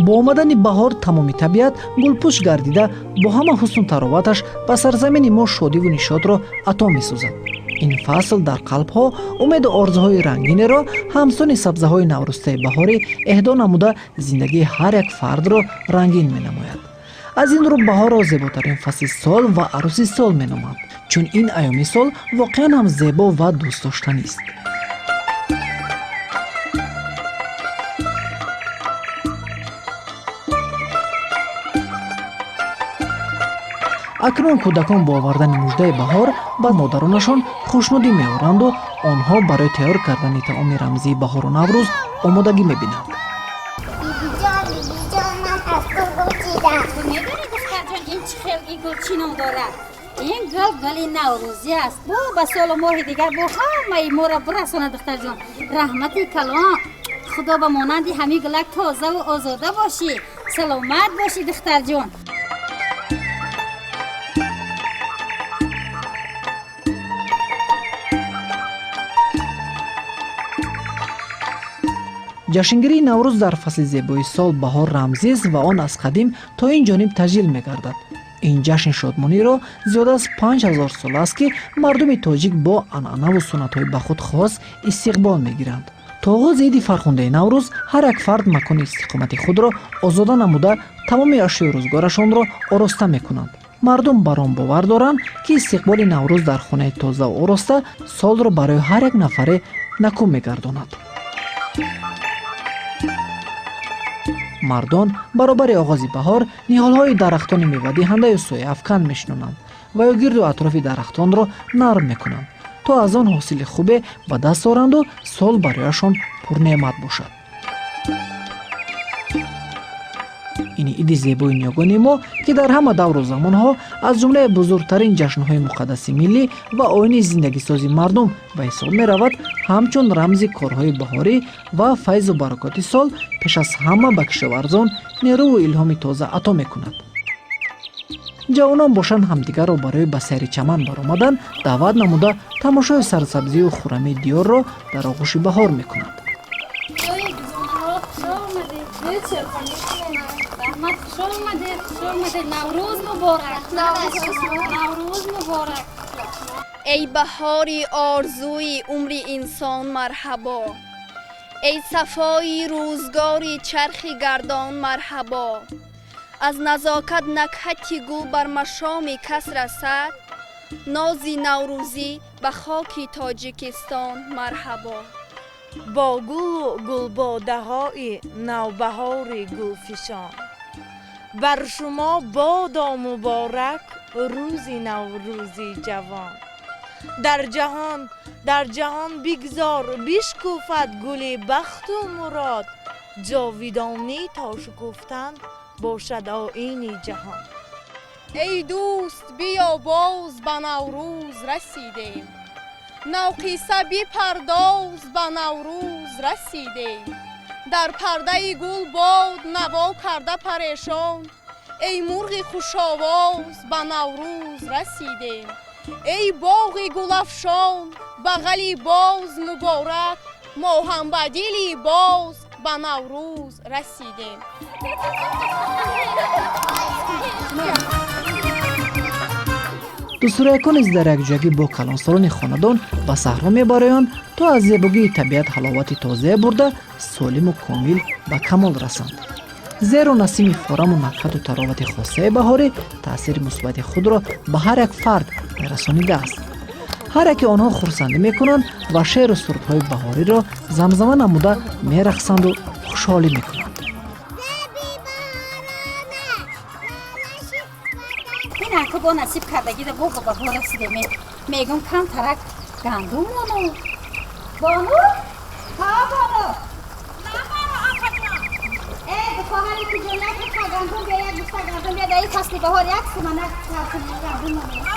бо омадани баҳор тамоми табиат гулпӯш гардида бо ҳама ҳусну тароваташ ба сарзамини мо шодиву нишодро ато месозад. ин фасл дар қалбҳо умеду орзуҳои рангинеро ҳамсони сабзаҳои наврӯзтаи баҳорӣ эҳдо намуда зиндагии ҳар як фардро рангин менамояд. аз ин рӯ баҳорро зеботарин фасли сол ва арӯси сол меноманд, чун ин айёми сол воқеан ҳам зебо ва дӯстдоштанист. акнун кӯдакон бо овардани муждаи баҳор ба модаронашон хушнудӣ меоранду онҳо барои тайёр кардани таоми рамзии баҳору наврӯз омодагӣ мебинанд. ин гал гали наврӯзӣ аст. бо ба солу моҳи дигар бо ҳамаи моро бирасонад духтарҷон. раҳмати калон. худо ба монанди ҳамин гулак тозаву озода бошӣ. саломат бошӣ духтарҷон. ҷашнгирии наврӯз дар фасли зебои сол баҳор рамзист ва он аз қадим то ин ҷониб таҷлил мегардад. ин ҷашни шодмониро зиёда аз 5000 сол аст ки мардуми тоҷик бо анъанаву суннатҳои ба худ хос истиқбол мегиранд. то оғози иди фархундаи наврӯз ҳар як фард макони истиқомати худро озода намуда тамоми ашёи рӯзгорашонро ороста мекунанд. мардум бар он бовар доранд ки истиқболи наврӯз дар хонаи тозаву ороста солро барои ҳар як нафаре накӯ мегардонад. мардон баробари оғози баҳор ниҳолҳои дарахтони мевадиҳандаю сояафкан мешинонанд ва ё гирду атрофи дарахтонро нарм мекунанд, то аз он ҳосили хубе ба даст оранду сол барояшон пурнеъмат бошад. ин иди зебои ниёгони мо ки дар ҳама давру замонҳо аз ҷумлаи бузургтарин ҷашнҳои муқаддаси миллӣ ва оини зиндагисози мардум ба ҳисоб меравад, ҳамчун рамзи корҳои баҳорӣ ва файзу баракоти сол пеш аз ҳама ба кишоварзон нерӯву илҳоми тоза ато мекунад. ҷавонон бошанд ҳамдигарро барои ба сайри чаман баромадан даъват намуда тамошои сарсабзию хӯрамии диёрро дар оғӯши баҳор мекунанд. наврӯз муборак. ای بهاری آرزوی عمر انسان مرحبا، ای صفای روزگاری چرخ گردان مرحبا. از نزاکت نکهتی گل بر مشام کس رسد، نازی نوروزی به خاک تاجیکستان مرحبا. با گل و گلباده های نوبهار گلفشان، بر شما بادا مبارک روزی نوروزی جوان. در جهان بگذار بشکفد گل بخت و مراد، جاویدانی تا شکفتن باشد آیین جهان. ای دوست بیا باز به نوروز رسیدیم، نوقیسه بپرداز به نوروز رسیدیم. در پرده گل باد نوا کرده پریشان، ای مرغ خوش آواز به نوروز رسیدیم. ای باغ گل افشان بغلی باز مبارک، ما هم به دلی باز به نوروز رسیدیم. дустураякони зидарякҷоягӣ бо калонсолони хонадон ба саҳро мебароянд то аз зебогии табиат ҳаловати тозае бурда солиму комил ба камол расанд. зеро насими фораму накҳату таровати хосаи баҳорӣ таъсири мусбати худро ба ҳар як фард мерасонидааст. ҳар яки онҳо хурсандӣ мекунанд ва шеъру сурудҳои баҳориро замзама намуда мерақсанду хушҳолӣ мекунанд. ин бо насиб кардагида бо ба баҳор расиде мегум камтарак гандум мону бону ҳа бону خواهر که جلت گندم بیاید بیشتر گندم بیاد در این فصل بهار یک سمنک گندم نمید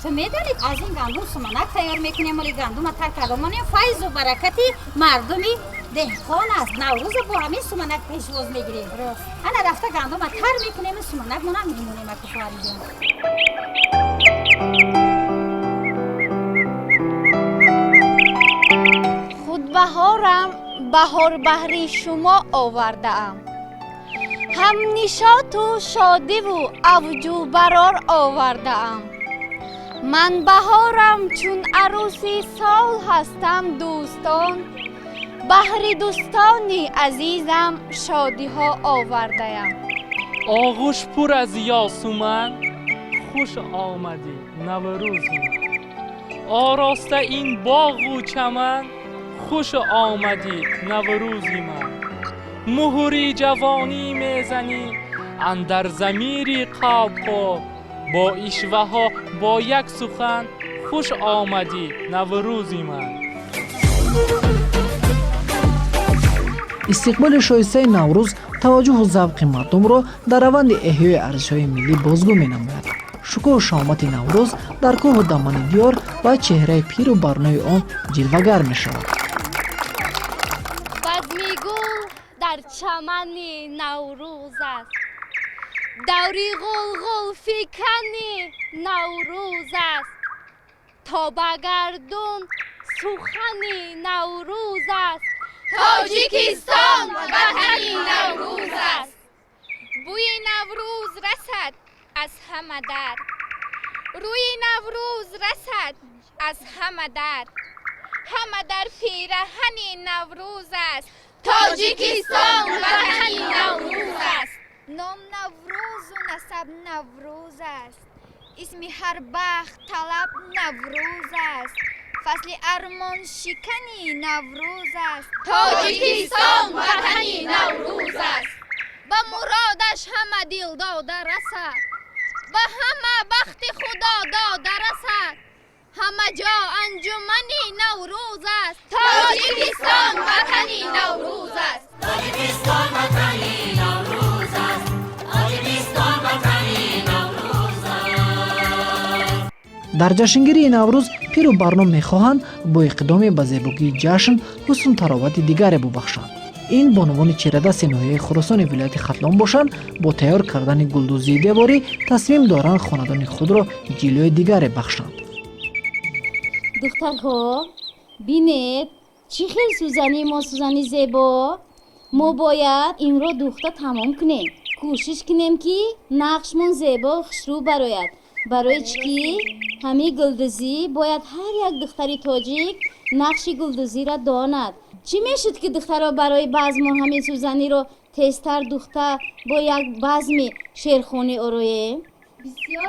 تو میدانید از این گندم سمنک تیار میکنیم ولی گندم تر کردم فیض و برکتی مردمی دهقان است. نوروز با همین سمنک پیشواز میگیریم. انا رفته گندم تر میکنیم سمنک ما نمیمونیم که خواهریم. بهارم بهار بهری شما آورده‌ام. هم نشاط و شادی و اوج و برار آورده‌ام. من بهارم چون عروسی سال هستم دوستان، بهر دوستانی عزیزم شادی ها آورده‌ام. آغوش پر از یاس و من، خوش آمدی نوروزی من. آراسته این باغ و چمن، خوش آمدی نوروزی من. مهری جوانی میزنی اندر ضمیر قلب ها، با اشوه ها با یک سخن، خوش آمدی نوروزی من. استقبال شایسته نوروز توجه و ذوق مردم را در روند احیای ارزش‌های ملی بازگو می‌نماید. شکوه و شامت نوروز در کوه و دامن دیار و چهره پیر و برنای آن جلوه‌گر می‌شود. بزمی گل در چمن نوروز است، دوری غلغل فکن نوروز است. تا بگردون سخن نوروز است، تاجیکستان وطن نوروز است. بوی نوروز رسد از همه در، روی نوروز رسد از همه در. همه در پیرهن نوروز است، تاجیکستان وطن نوروز است. نام نوروز و نسب نوروز است، اسم هر بخت طلب نوروز است. فصل ارمان شکنی نوروز است، تاجیکستان وطن نوروز است. با مرادش همه دل داده رسد، با همه بخت خدا داده رسد. همه جا انجمن نوروز است، تاجیکستان وطن نوروز است. تاجیکستان وطن نوروز است، تاجیکستان وطن نوروز است. در جشنگیری نوروز پیر و برنو می‌خواهند با اقدام به زیبایی جشن حسن تراوت دیگری ببخشند. این بانوان چیردست ناحیه خراسان ولایت ختلان باشند. با تیار کردن گلدوزی دیواری تصمیم دارند خاندان خود را جلوه دیگری بخشند. دخترها بینید چی خیلی سوزنی ما سوزنی زیبا. ما باید این رو دختر تمام کنیم، کوشش کنیم که نقشمون زیبا و خوشرو براید. برای چی همین گلدوزی باید هر یک دختری تاجیک نقش گلدوزی را داند. چی میشد که دخترها برای بزم همین سوزنی رو تیزتر دختر با یک بزم شیرخونی ارویه؟ بسیار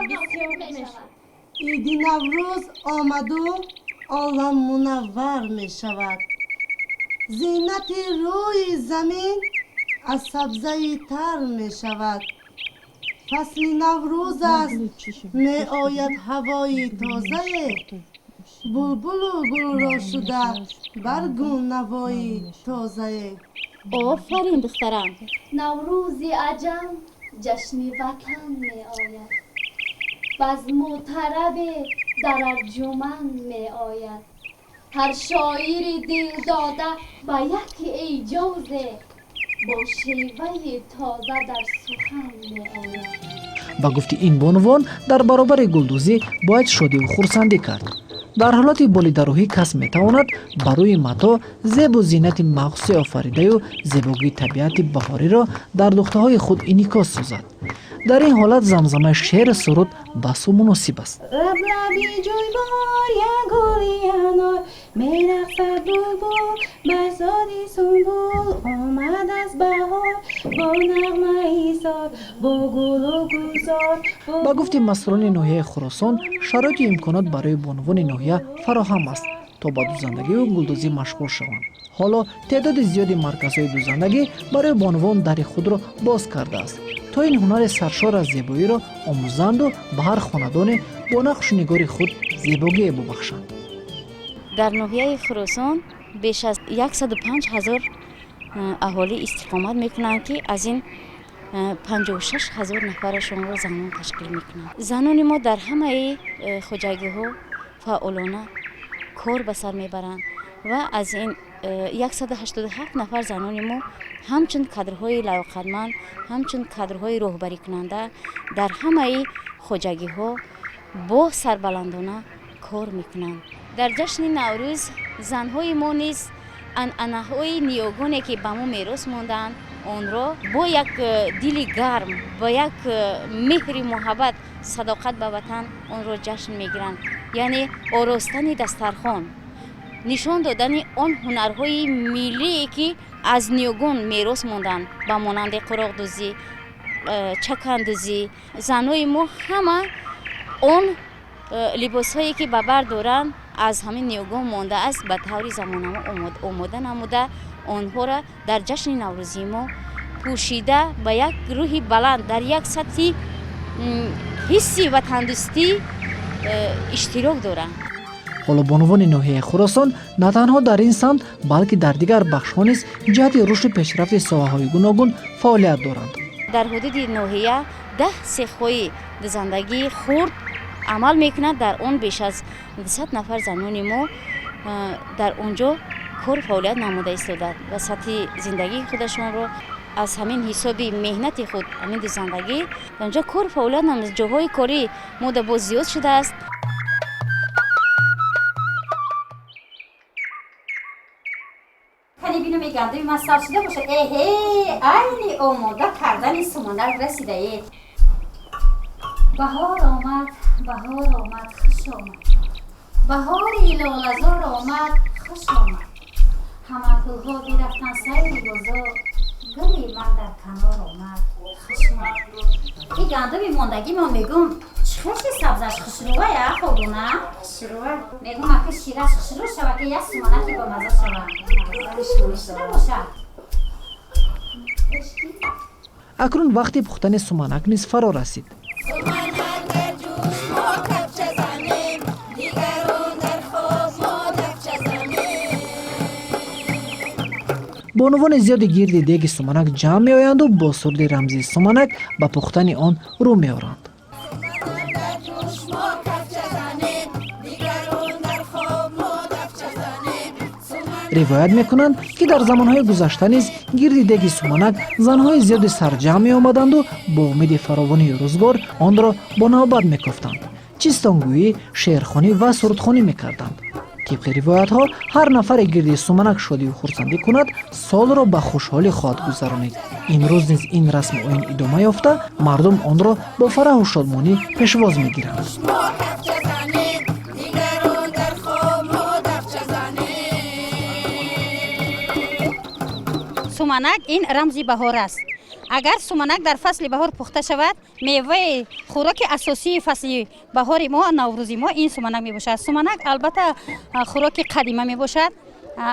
میشود. ایدی نوروز آمد و عالم منور می شود. زینت روی زمین از سبزه تر می شود. فصل نوروز است، می آید هوای تازه. بلبل و گل را شده برگو نوای تازه. آفرین دخترم. نوروزی عجم جشن وطن می آید، بزم و طرب در انجمن می آید. هر شاعر دل داده با یک ایجازه، با شیوه تازه در سخن می آید. با گفت این بانوان در برابر گلدوزی باید شادی و خرسندی کرد. در حالت بالیدروهی کس میتواند برای متا زیب و زینت مخصوص آفریده و زیبایی طبیعت بهاری را در دخته‌های خود انعکاس سازد. در این حالت زمزمه شعر سرود بس و مناسب است. لبی جویبار یا گلیانار میرقصد بلبل بسادی سنبول آمد از بهار با نغمه ایثار با گل و گلزار. با گفت مسئولان ناحیه خراسان شرایط و امکانات برای بانوان ناحیه فراهم است تا با دوزندگی و گلدوزی مشغول شوند. حالا تعداد زیادی مرکزهای دوزندگی برای بانوان در خود را باز کرده است تا این هنر سرشار از زیبایی را آموزند و به هر خاندان با نقش و نگار خود زیبایی ببخشند. در ناحیه خراسان بیش از 105,000 اهالی استقامت میکنند که از این 56,000 نفرشون را زنان تشکیل میکنند. زنان ما در همه خواجگی ها فعالانه کار به سر میبرند و از این 187 نفر زنان ما همچون کادرهای لیاقتمند، همچون کادرهای راهبری کننده در همه خواجگی ها با سربلندانه کار میکنند. در جشن نوروز زنهای ما نیز анъанаҳои ниёгоне ки ба мо мерос монданд, онро бо як дили гарм, бо як меҳри муҳаббат, садоқат ба ватан онро ҷашн мегиранд. яъне оростани дастархон, нишон додани он ҳунарҳои миллие ки аз ниёгон мерос монданд, ба монанди қуроқдӯзӣ, чакандӯзӣ. Занҳои мо ҳама он либосҳое ки ба бар доранд аз ҳамин ниёгон мондааст, ба таври замонамо омода намуда онҳоро дар ҷашни наврӯзии мо пӯшида ба як рӯҳи баланд, дар як сатҳи ҳисси ватандӯстӣ иштирок доранд. ҳоло бонувони ноҳияи Хӯросон на танҳо дар ин самт, балки дар дигар бахшҳо низ ҷиҳати рушди пешрафти соҳаҳои гуногун фаъолият доранд. дар ҳудуди ноҳия 10 сехҳои дӯзандагии хурд амал мекунад. дар он беш аз 200 нафар занони мо дар онҷо кор фаъолият намуда истоданд ва сатҳи зиндагии худашонро аз ҳамин ҳисоби меҳнати худ, ҳамин дӯзандагӣ дар онҷо кор фаъолият намуда. ҷоҳои кори мода боз зиёд шудааст. кани бинум гандуи ман сар шуда бошад. эҳе, айни омода кардани суманак расидаед. баҳор омад, хуш омад. баҳори лолазор омад, хуш омад. ҳама гулҳо бирафтан сайри бозор, гули ман дар канор омад, хуш омад. ин гандуми мондагӣ ман мегӯм чӣ хуши сабзаш хушрӯая холуна? Хушрӯа. Мегӯм аки шираш хушрӯ шава ки як суманаки ба маза шава. Набошад. акнун вақти пухтани суманак низ фаро расид. бонувони зиёди гирди деги суманак ҷамъ меоянду бо суруди рамзии суманак ба пухтани он рӯ меоранд. ривоят мекунанд ки дар замонҳои гузашта низ гирди деги суманак занҳои зиёди сарҷамъ меомаданду бо умиди фаровонии рӯзгор онро бо навбат мекуфтанд, чистонгӯӣ, шеърхонӣ ва сурудхонӣ мекарданд. тибқи ривоятҳо ҳар нафаре гирди суманак шодию хурсандӣ кунад, солро ба хушҳолӣ хоҳад гузаронид. имрӯз низ ин расму оин идома ёфта, мардум онро бо фараҳу шодмонӣ пешвоз мегиранд. суманак ин рамзи баҳор аст. агар суманак дар фасли баҳор пухта шавад, меваи хӯроки асосии фасли баҳори мо, наврӯзи мо ин суманак мебошад. суманак албатта хӯроки қадима мебошад.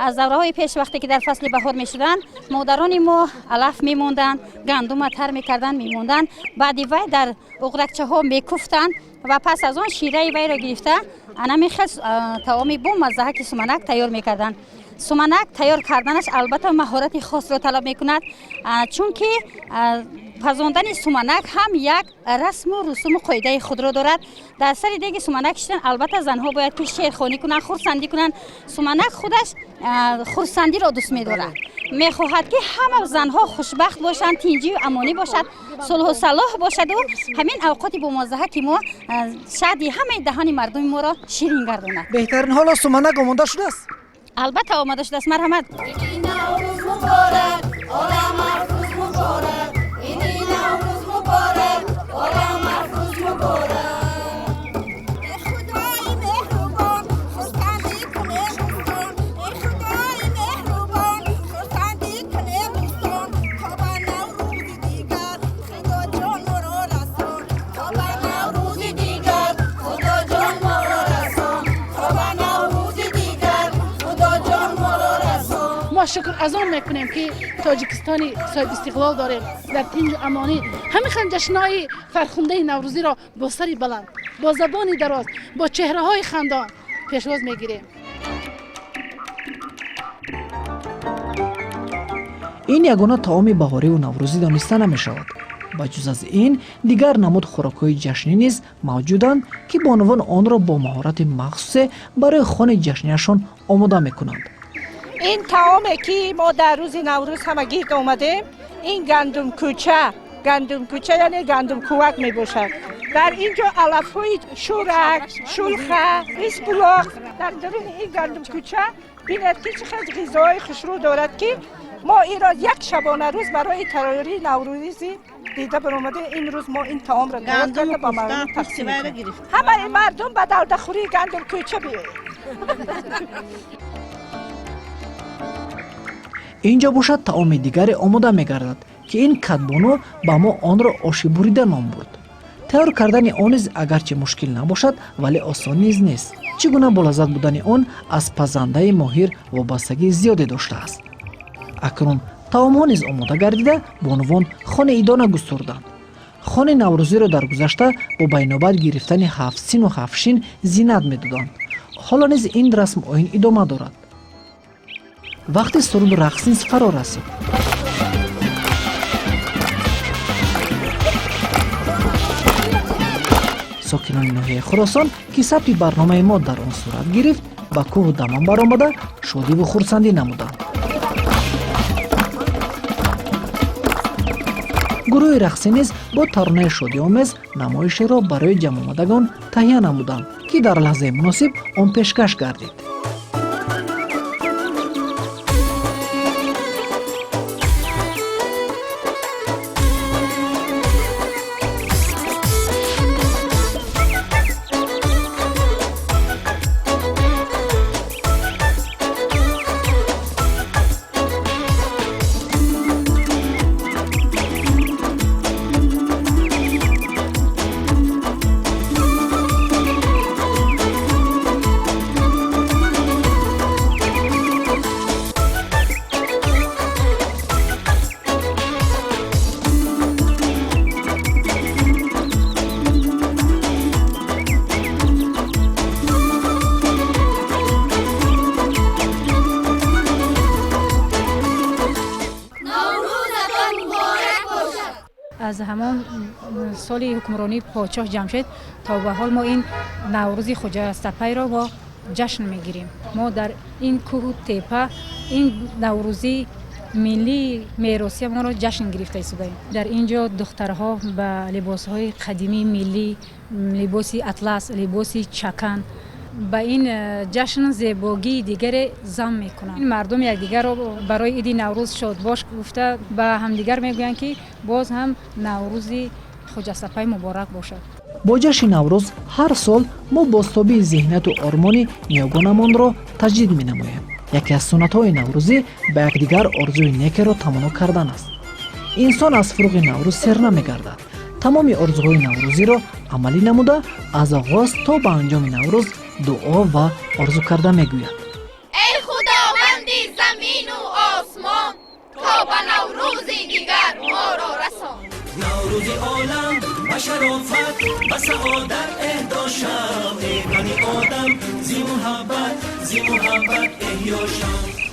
аз давраҳои пеш вақте ки дар фасли баҳор мешуданд, модарони мо алаф мемонданд, гандума тар мекарданд, мемонданд, баъди вай дар уғракчаҳо мекуфтанд ва пас аз он шираи вайро гирифта анами хел таоми бо маззаҳа ки суманак тайёр мекарданд. суманак тайёр карданаш албатта маҳорати хосро талаб мекунад, чунки пазондани суманак ҳам як расму русуму қоидаи худро дорад. дар сари деги суманак шидан албатта занҳо бояд ки шеърхонӣ кунанд, хурсандӣ кунанд. суманак худаш хурсандиро дӯст медорад, мехоҳад ки ҳама занҳо хушбахт бошанд, тинҷию амонӣ бошад, сулҳу салоҳ бошаду ҳамин авқоти бомаззаҳа ки мо шаъди ҳамаи даҳани мардуми моро ширин гардонад. беҳтарин ҳоло суманак омода шудааст? албатта омода шудааст. марҳамат. شکر از آن میکنیم که تاجیکستانی صاحب استقلال داریم در تنج و امانی. همین جشن‌های فرخنده نوروزی را با سری بلند، با زبانی دراز، با چهره‌های خندان پیشواز میگیریم. این یگانه طعام بهاری و نوروزی دانسته نمی‌شود. با جز از این دیگر نمود خوراک‌های جشنی نیز موجودند که بانوان آن را با مهارت مخصوص برای خوان جشنیشان آماده می‌کنند. این طعامی که ما در روز نوروز همگی آمدیم، این گندم کوچه گندم کوچه یعنی گندم کوک می باشد. در اینجا علفهای شورک، شلخه، اسپلاغ در درون این گندم کوچه بینید که چقدر غذای خوشرو دارد که ما این را یک شبانه روز برای تراری نوروزی دیده برآمده. این روز ما این طعام را تیار کرده با مردم تقسیم کنیم. همه مردم به دردخوری گندم کوچه بیایید. اینجا باشد طعام دیگری آماده می‌گردد که این کدبانو با ما آن را آشی بریده نام برد. تیار کردن آن نیز اگرچه مشکل نباشد ولی آسان نیز نیست. چگونه بلذت بودن آن از پزنده ماهر وابستگی زیادی داشته است. اکنون طعام ها نیز آماده گردیده بانوان خانه ایدانه گستردند. خانه نوروزی را در گذشته با بینابر گرفتن 7 سین و 7 شین زینت می‌دادند. حالا نیز این رسم آیین ادامه دارد. وقتی سرود رقص نیز فرا رسید. ساکنان ناحیه خراسان که ثبت برنامه ما در آن صورت گرفت به کوه و دمن برآمده شادی و خرسندی نمودند. گروه رقصی نیز با ترانه شادی آمیز نمایشی را برای جمع آمدگان تهیه نمودند که در لحظه مناسب آن پیشکش گردید. از همان سال حکمرانی پادشاه جمشید تا به حال ما این نوروز خجستپی را با جشن میگیریم. ما در این کوه تپه این نوروزی ملی میراثی ما را جشن گرفته ایستادیم. در اینجا دخترها با لباسهای قدیمی ملی، لباسی اطلس، لباسی چکن با این جشن زیبایی دیگر زم میکنن. این مردم یکدیگر را برای عید نوروز شاد باش گفته به همدیگر میگویند که باز هم نوروزی خجستپی مبارک باشد. با جشن نوروز هر سال ما بازتابی ذهنیت و آرمان نیاگانمان را تجدید می‌نماییم. یکی از سنت‌های نوروزی به یکدیگر آرزوی نیک را تمنا کردن است. انسان از فروغ نوروز سر نمی‌گردد. تمام آرزوهای نوروزی را عملی نموده از آغاز تا به انجام نوروز دعا و آرزو کرده میگوید. ای خداوندی زمین و آسمان تا به نوروزی دیگر ما را رسان. نوروز عالم و شرافت و سعادت اهدا شد. ای بنی آدم زی محبت احیا شد.